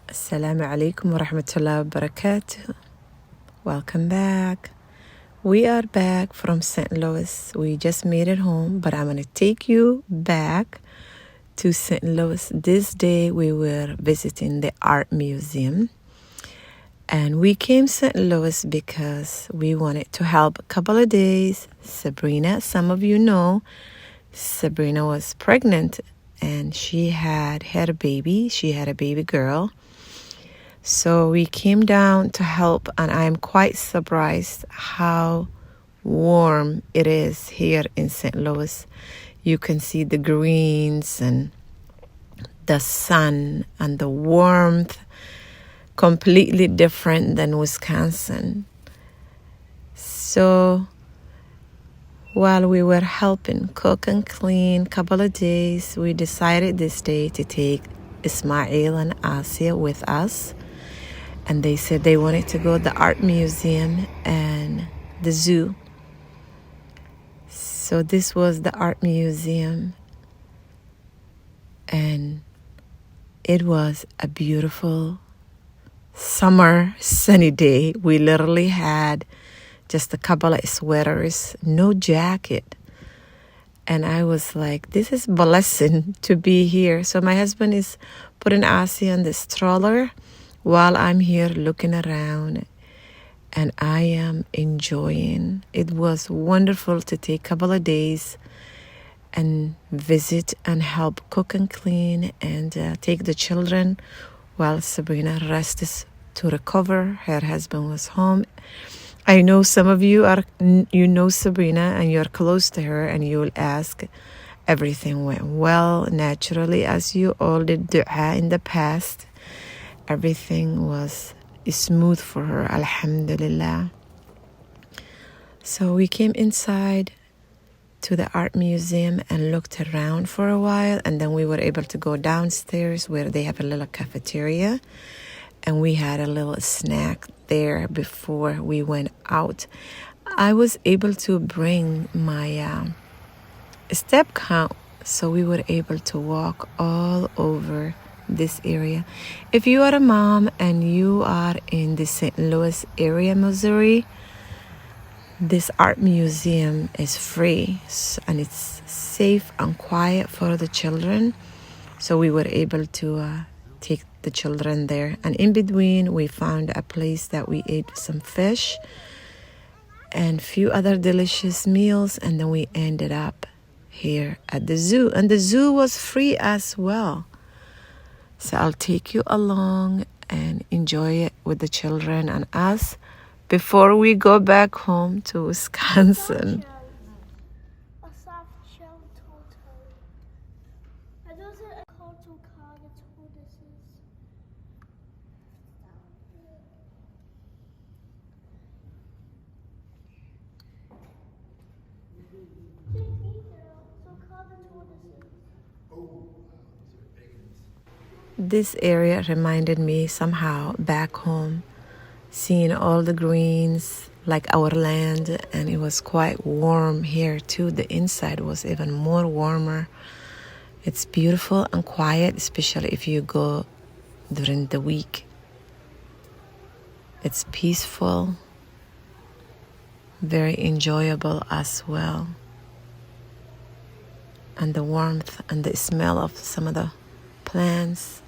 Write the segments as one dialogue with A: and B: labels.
A: Assalamu alaikum wa rahmatullahi wa barakatuh. Welcome back. We are back from St. Louis. We just made it home, but I'm going to take you back to St. Louis. This day we were visiting the art museum. And we came to St. Louis because we wanted to help a couple of days. Sabrina, some of you know, Sabrina was pregnant and she had a baby. She had a baby girl. So we came down to help, and I'm quite surprised how warm it is here in St. Louis. You can see the greens and the sun and the warmth, completely different than Wisconsin. So while we were helping cook and clean a couple of days, we decided this day to take Ismail and Asia with us. And they said they wanted to go to the art museum and the zoo. So this was the art museum. And it was a beautiful summer sunny day. We literally had just a couple of sweaters, no jacket. And I was like, this is a blessing to be here. So my husband is putting Asia in the stroller while I'm here looking around, and I am enjoying. It was wonderful to take a couple of days and visit and help cook and clean and take the children while Sabrina rests to recover. Her husband was home. I know some of you know Sabrina and you're close to her, and you will ask, everything went well naturally as you all did dua in the past. Everything was smooth for her, alhamdulillah. So we came inside to the art museum and looked around for a while, and then we were able to go downstairs where they have a little cafeteria, and we had a little snack there before we went out. I was able to bring my step count, so we were able to walk all over this area. If you are a mom and you are in the St. Louis area, Missouri, this art museum is free and it's safe and quiet for the children. So we were able to take the children there. And in between, we found a place that we ate some fish and few other delicious meals. And then we ended up here at the zoo. And the zoo was free as well. So I'll take you along and enjoy it with the children and us before we go back home to Wisconsin.
B: A soft shell turtle. Are those a turtle called the tortoises? So called the tortoises.
A: This area reminded me somehow back home, seeing all the greens like our land, and it was quite warm here too. The inside was even more warmer. It's beautiful and quiet, especially if you go during the week. It's peaceful, very enjoyable as well. And the warmth and the smell of some of the plants.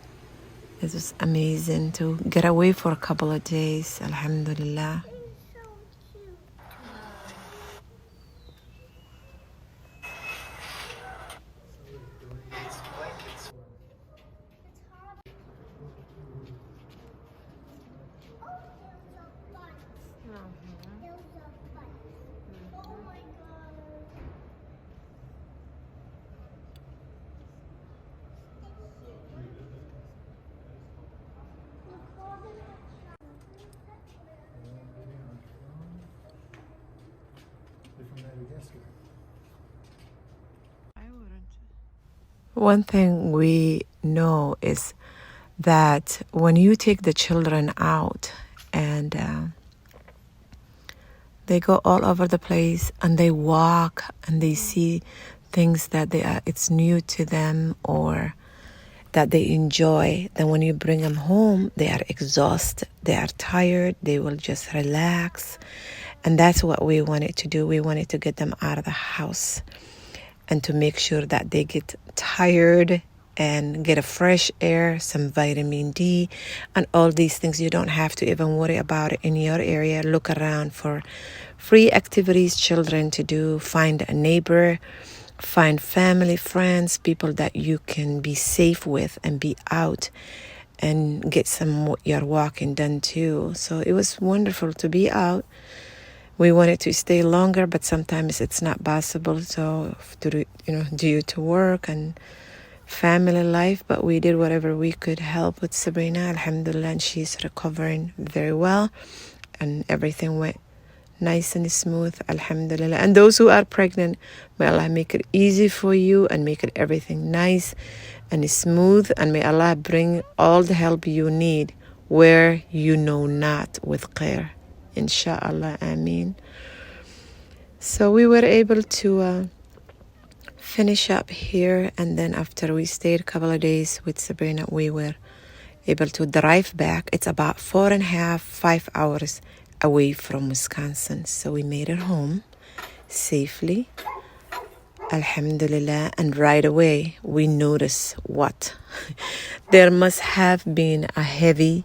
A: It was amazing to get away for a couple of days, alhamdulillah. One thing we know is that when you take the children out and they go all over the place and they walk and they see things that it's new to them, or that they enjoy. Then when you bring them home, they are exhausted, they are tired, they will just relax. And that's what we wanted to do. We wanted to get them out of the house and to make sure that they get tired and get a fresh air, some vitamin D, and all these things. You don't have to even worry about it in your area. Look around for free activities, children to do. Find a neighbor, find family, friends, people that you can be safe with and be out and get some your walking done too. So it was wonderful to be out. We wanted to stay longer, but sometimes it's not possible. So due to work and family life, but we did whatever we could help with Sabrina. Alhamdulillah, and she's recovering very well, and everything went nice and smooth. Alhamdulillah. And those who are pregnant, may Allah make it easy for you and make it everything nice and smooth, and may Allah bring all the help you need where you know not with khair. Inshallah, ameen. So we were able to finish up here, and then after we stayed a couple of days with Sabrina, we were able to drive back. It's about 4.5, 5 hours away from Wisconsin. So we made it home safely, Alhamdulillah. And right away we noticed what? There must have been a heavy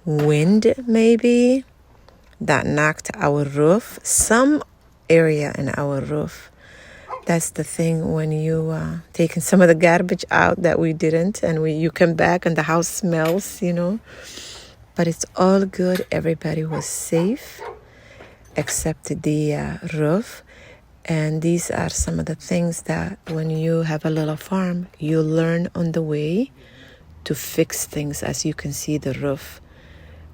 A: wind maybe that knocked our roof, some area in our roof. That's the thing when you taking some of the garbage out that we didn't, and you come back and the house smells, But it's all good. Everybody was safe except the roof. And these are some of the things that when you have a little farm, you learn on the way to fix things. As you can see, the roof.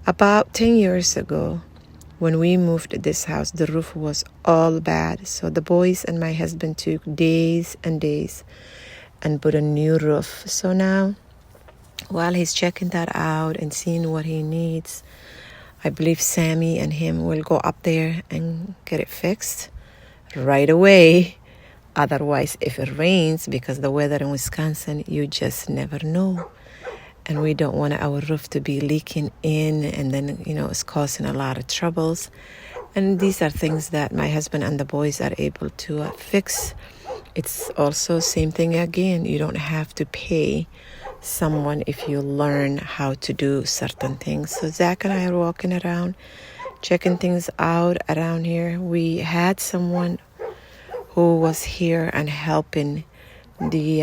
A: About 10 years ago, when we moved to this house, the roof was all bad. So the boys and my husband took days and days and put a new roof. So now, while he's checking that out and seeing what he needs, I believe Sammy and him will go up there and get it fixed right away. Otherwise, if it rains, because the weather in Wisconsin, you just never know. And we don't want our roof to be leaking in, and then, it's causing a lot of troubles. And these are things that my husband and the boys are able to fix. It's also same thing again. You don't have to pay someone if you learn how to do certain things. So Zach and I are walking around, checking things out around here. We had someone who was here and helping the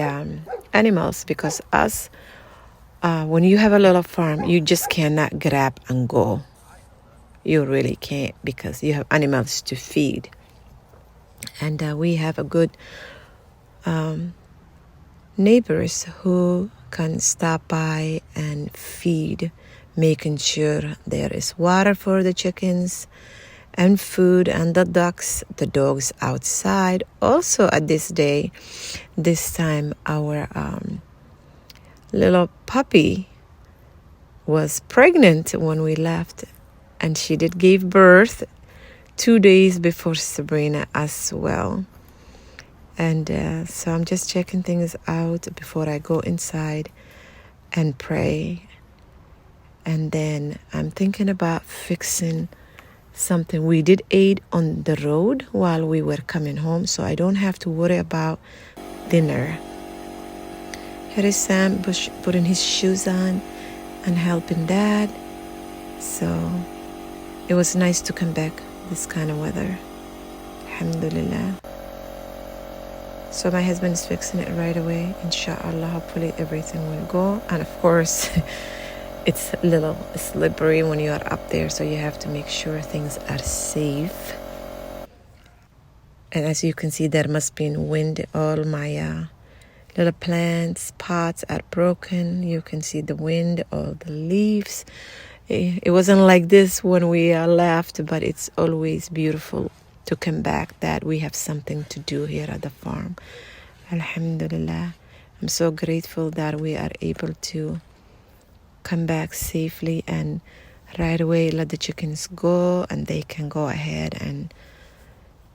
A: animals, because when you have a little farm, you just cannot grab and go. You really can't, because you have animals to feed. And we have a good neighbors who can stop by and feed, making sure there is water for the chickens and food, and the ducks, the dogs outside. Also at this time, our little puppy was pregnant when we left, and she did give birth 2 days before Sabrina as well. And so I'm just checking things out before I go inside and pray. And then I'm thinking about fixing something. We did eat on the road while we were coming home, so I don't have to worry about dinner. Here is Sam putting his shoes on and helping Dad. So it was nice to come back this kind of weather. Alhamdulillah. So my husband is fixing it right away. Inshallah, hopefully everything will go. And of course, it's a little slippery when you are up there, so you have to make sure things are safe. And as you can see, there must be wind. All my little plants, pots are broken. You can see the wind, all the leaves. It wasn't like this when we left, but it's always beautiful to come back, that we have something to do here at the farm. Alhamdulillah. I'm so grateful that we are able to come back safely and right away let the chickens go, and they can go ahead and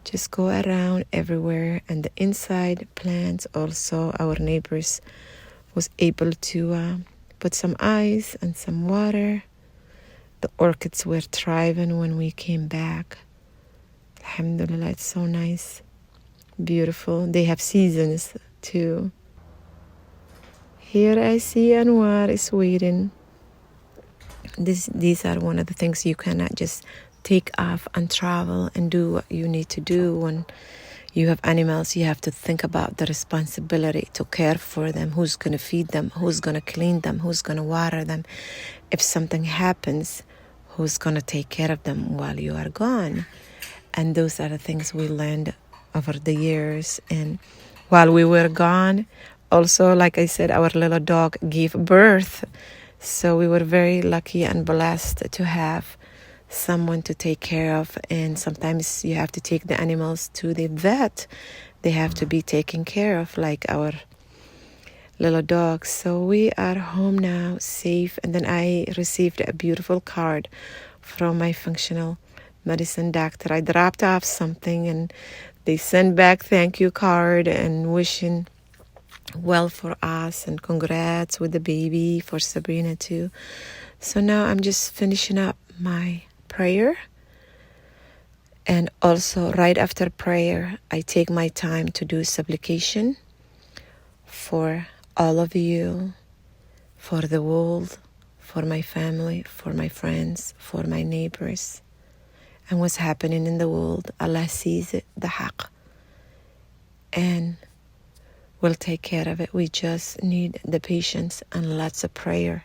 A: just go around everywhere. And the inside plants also, our neighbors Was able to put some ice and some water. The orchids were thriving when we came back. Alhamdulillah, it's so nice. Beautiful. They have seasons too. Here I see Anwar is waiting. These are one of the things you cannot just take off and travel and do what you need to do. When you have animals, you have to think about the responsibility to care for them. Who's going to feed them? Who's going to clean them? Who's going to water them? If something happens, who's going to take care of them while you are gone? And those are the things we learned over the years. And while we were gone, also, like I said, our little dog gave birth. So we were very lucky and blessed to have someone to take care of. And sometimes you have to take the animals to the vet. They have to be taken care of, like our little dogs. So we are home now, safe. And then I received a beautiful card from my functional medicine doctor. I dropped off something and they sent back thank you card and wishing well for us and congrats with the baby for Sabrina too. So now I'm just finishing up my prayer, and also right after prayer I take my time to do supplication for all of you, for the world, for my family, for my friends, for my neighbors, and what's happening in the world. Allah sees it, the haqq, and we'll take care of it. We just need the patience and lots of prayer,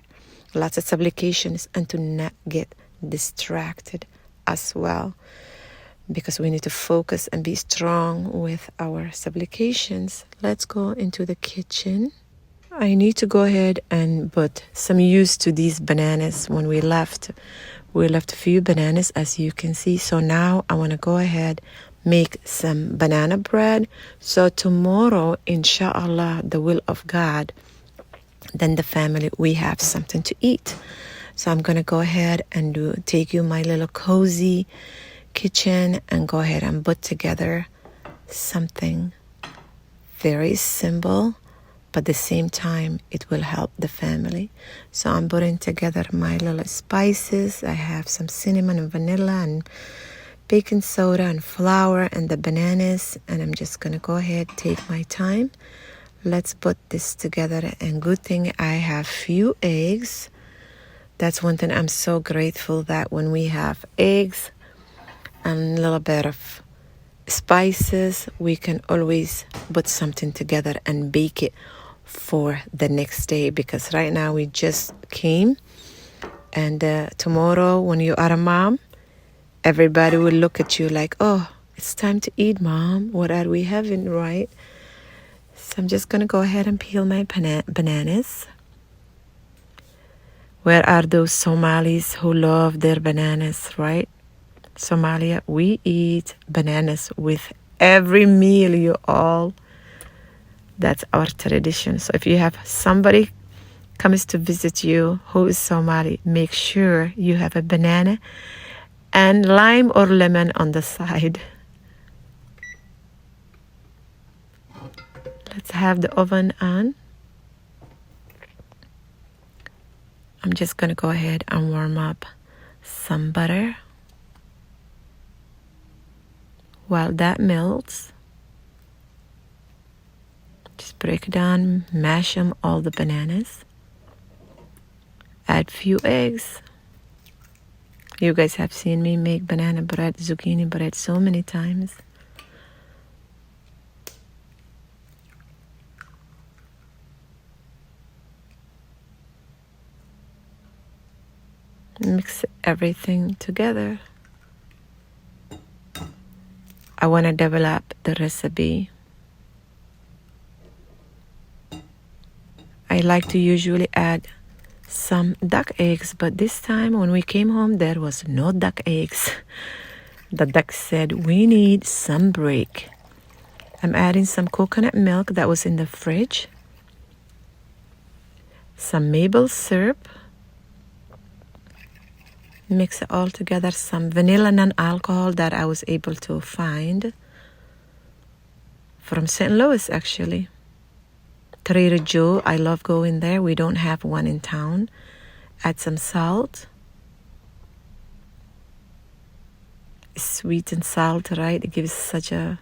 A: lots of supplications, and to not get distracted as well, because we need to focus and be strong with our supplications. Let's go into the kitchen. I need to go ahead and put some use to these bananas. When we left a few bananas, as you can see. So now I want to go ahead make some banana bread. So tomorrow, inshallah, the will of God, then the family, we have something to eat. So I'm going to go ahead and take you my little cozy kitchen and go ahead and put together something very simple, but at the same time, it will help the family. So I'm putting together my little spices. I have some cinnamon and vanilla and baking soda and flour and the bananas, and I'm just gonna go ahead, take my time. Let's put this together. And good thing I have few eggs. That's one thing I'm so grateful that when we have eggs and a little bit of spices, we can always put something together and bake it for the next day, because right now we just came, and tomorrow when you are a mom, everybody will look at you like, oh, it's time to eat, Mom. What are we having, right? So I'm just going to go ahead and peel my bananas. Where are those Somalis who love their bananas, right? Somalia, we eat bananas with every meal, you all. That's our tradition. So if you have somebody comes to visit you who is Somali, make sure you have a banana and lime or lemon on the side. Let's have the oven on. I'm just going to go ahead and warm up some butter. While that melts, just break it down, mash them, all the bananas. Add few eggs. You guys have seen me make banana bread, zucchini bread so many times. Mix everything together. I want to develop the recipe. I like to usually add some duck eggs, but this time when we came home, there was no duck eggs. The duck said, we need some break. I'm adding some coconut milk that was in the fridge, some maple syrup, mix it all together, some vanilla non-alcohol that I was able to find from St. Louis actually. Trader Joe. I love going there. We don't have one in town. Add some salt. Sweet and salt, right? It gives such a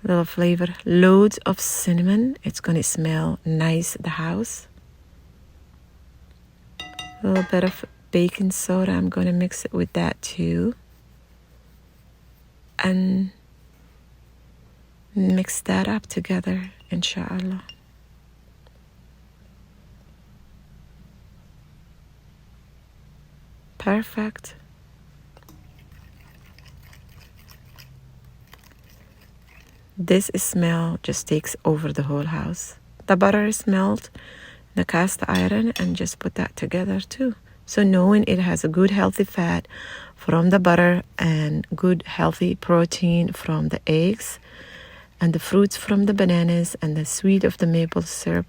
A: little flavor. Loads of cinnamon. It's going to smell nice at the house. A little bit of baking soda. I'm going to mix it with that too. And mix that up together, inshallah. Perfect. This smell just takes over the whole house. The butter is melted, the cast iron, and just put that together too. So knowing it has a good healthy fat from the butter and good healthy protein from the eggs and the fruits from the bananas and the sweet of the maple syrup,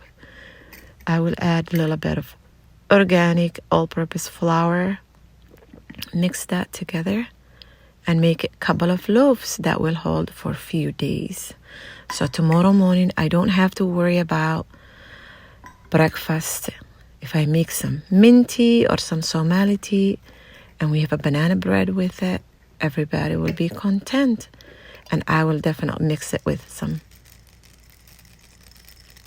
A: I will add a little bit of organic all-purpose flour. Mix that together and make a couple of loaves that will hold for a few days. So tomorrow morning, I don't have to worry about breakfast. If I make some minty or some Somali tea and we have a banana bread with it, everybody will be content. And I will definitely mix it with some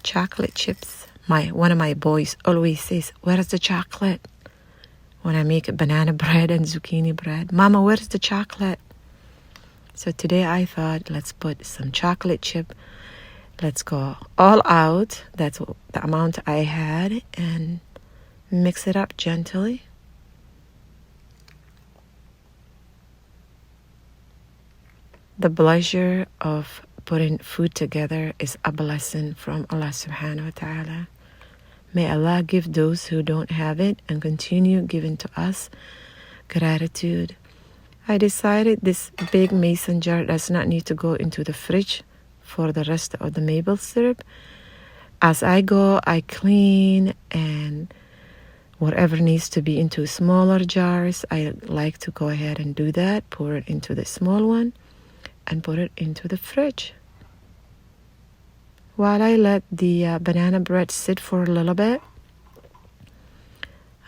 A: chocolate chips. One of my boys always says, "Where's the chocolate?" When I make banana bread and zucchini bread. "Mama, where's the chocolate?" So today I thought, let's put some chocolate chip. Let's go all out. That's the amount I had. And mix it up gently. The pleasure of putting food together is a blessing from Allah subhanahu wa ta'ala. May Allah give those who don't have it and continue giving to us gratitude. I decided this big mason jar does not need to go into the fridge for the rest of the maple syrup. As I go, I clean, and whatever needs to be into smaller jars, I like to go ahead and do that. Pour it into the small one and put it into the fridge. While I let the banana bread sit for a little bit,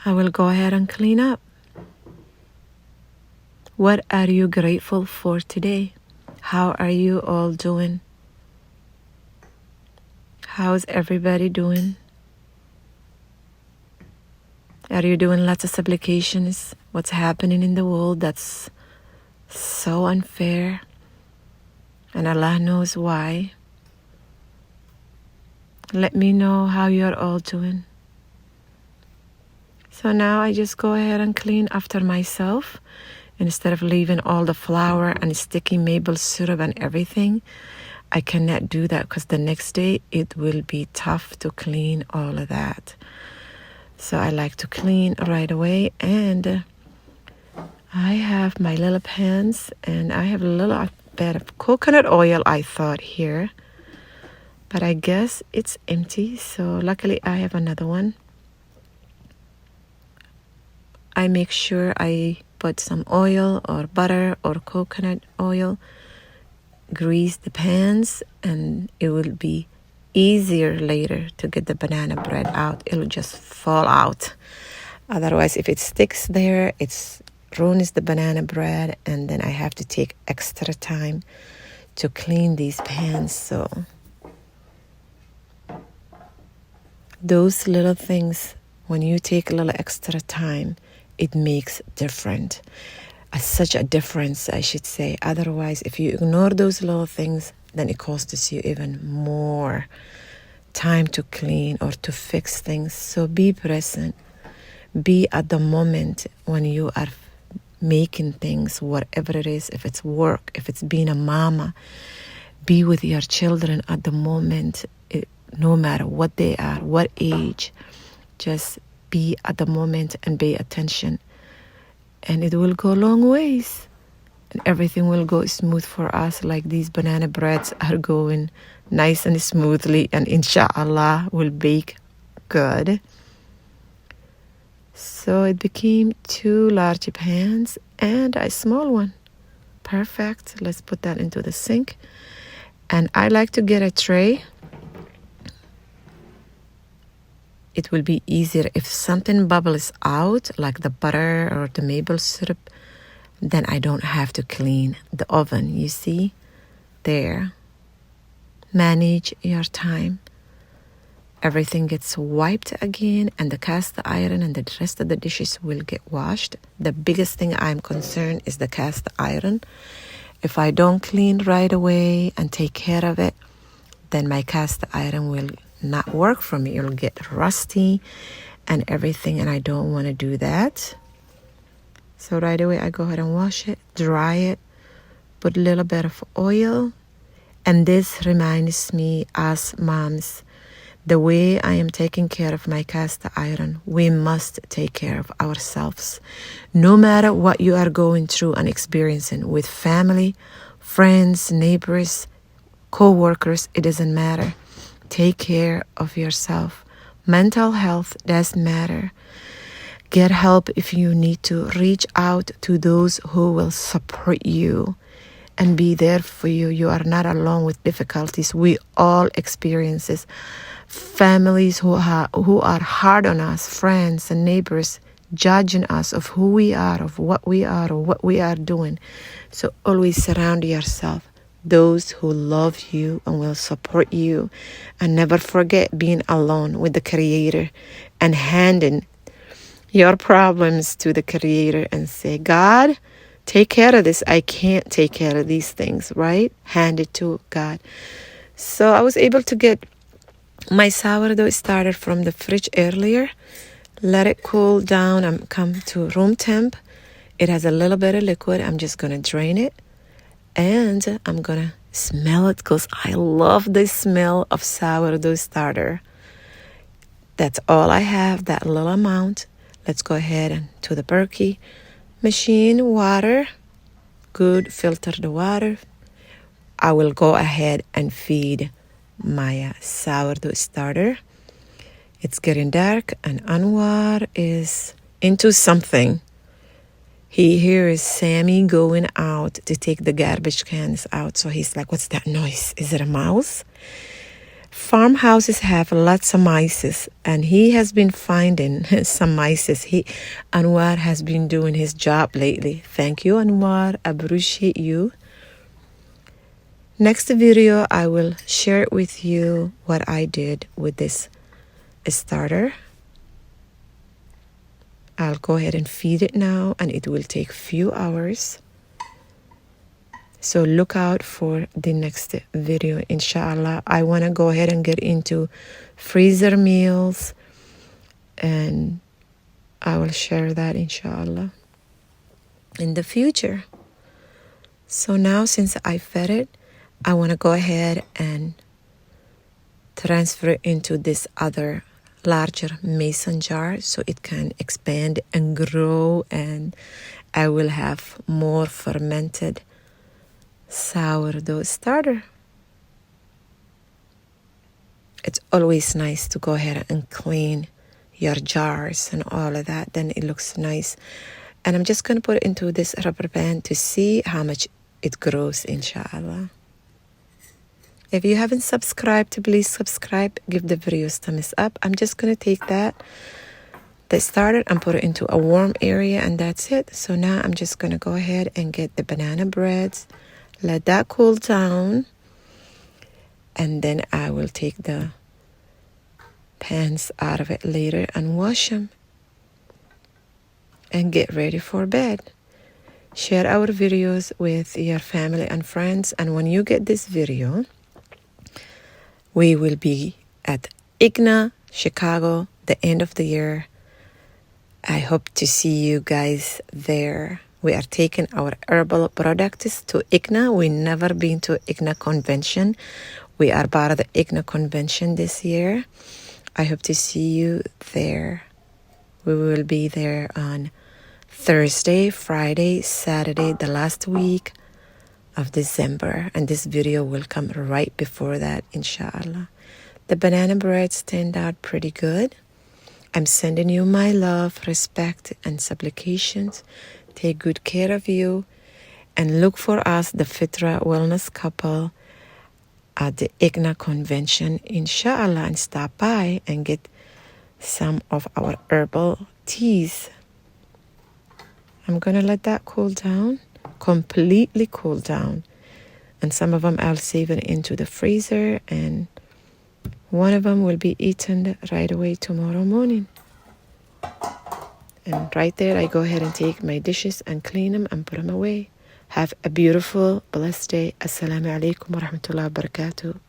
A: I will go ahead and clean up. What are you grateful for today? How are you all doing? How's everybody doing? Are you doing lots of supplications? What's happening in the world that's so unfair? And Allah knows why. Let me know how you're all doing. So now I just go ahead and clean after myself. Instead of leaving all the flour and sticky maple syrup and everything, I cannot do that because the next day it will be tough to clean all of that. So I like to clean right away. And I have my little pans, and I have a little bit of coconut oil, I thought, here. But I guess it's empty, so luckily I have another one. I make sure I put some oil or butter or coconut oil, grease the pans, and it will be easier later to get the banana bread out. It'll just fall out. Otherwise, if it sticks there, it ruins the banana bread, and then I have to take extra time to clean these pans. So those little things, when you take a little extra time, it makes such a difference, I should say. Otherwise, if you ignore those little things, then it costs you even more time to clean or to fix things. So be present. Be at the moment when you are making things, whatever it is. If it's work, if it's being a mama, be with your children at the moment. No matter what they are, what age, just be at the moment and pay attention. And it will go a long ways. And everything will go smooth for us, like these banana breads are going nice and smoothly, and inshallah will bake good. So it became 2 large pans and a small one. Perfect. Let's put that into the sink. And I like to get a tray it will be easier. If something bubbles out, like the butter or the maple syrup, then I don't have to clean the oven. You see? There. Manage your time. Everything gets wiped again, and the cast iron and the rest of the dishes will get washed. The biggest thing I'm concerned is the cast iron. If I don't clean right away and take care of it, then my cast iron will not work for me. It'll get rusty and everything, and I don't want to do that. So right away I go ahead and wash it, dry it, put a little bit of oil. And this reminds me, as moms, the way I am taking care of my cast iron, we must take care of ourselves. No matter what you are going through and experiencing with family, friends, neighbors, co-workers, it doesn't matter. Take care of yourself. Mental health does matter. Get help if you need to. Reach out to those who will support you and be there for you. You are not alone with difficulties. We all experience this. Families who are hard on us, friends and neighbors judging us of who we are, of what we are, or what we are doing. So always surround yourself those who love you and will support you, and never forget being alone with the Creator and handing your problems to the Creator and say, God, take care of this. I can't take care of these things, right? Hand it to God. So I was able to get my sourdough started from the fridge earlier. Let it cool down and come to room temp. It has a little bit of liquid. I'm just going to drain it. And I'm going to smell it because I love the smell of sourdough starter. That's all I have, that little amount. Let's go ahead and to the Berkey machine, water. Good, filter the water. I will go ahead and feed my sourdough starter. It's getting dark and Anwar is into something. He hears Sammy going out to take the garbage cans out. So he's like, what's that noise? Is it a mouse? Farmhouses have lots of mice, and he has been finding some mice. Anwar has been doing his job lately. Thank you, Anwar. I appreciate you. Next video, I will share with you what I did with this starter. I'll go ahead and feed it now, and it will take few hours. So look out for the next video, inshallah. I want to go ahead and get into freezer meals, and I will share that, inshallah, in the future. So now, since I fed it, I want to go ahead and transfer it into this other larger mason jar so it can expand and grow, and I will have more fermented sourdough starter. It's always nice to go ahead and clean your jars and all of that, then it looks nice. And I'm just going to put it into this rubber band to see how much it grows, inshallah. If you haven't subscribed, please subscribe. Give the videos thumbs up. I'm just going to take the starter and put it into a warm area, and that's it. So now I'm just going to go ahead and get the banana breads. Let that cool down. And then I will take the pans out of it later and wash them. And get ready for bed. Share our videos with your family and friends. And when you get this video, we will be at IGNA, Chicago, the end of the year. I hope to see you guys there. We are taking our herbal products to IGNA. We've never been to IGNA convention. We are part of the IGNA convention this year. I hope to see you there. We will be there on Thursday, Friday, Saturday, the last week of December, and this video will come right before that, inshallah. The banana breads turned out pretty good. I'm sending you my love, respect, and supplications. Take good care of you, and look for us, the Fitra Wellness Couple, at the IGNA convention, inshallah, and stop by and get some of our herbal teas. I'm going to let that cool down, completely cool down. And some of them I'll save it into the freezer, and one of them will be eaten right away tomorrow morning. And right there, I go ahead and take my dishes and clean them and put them away. Have a beautiful, blessed day. Assalamu alaikum wa rahmatullahi wa barakatuh.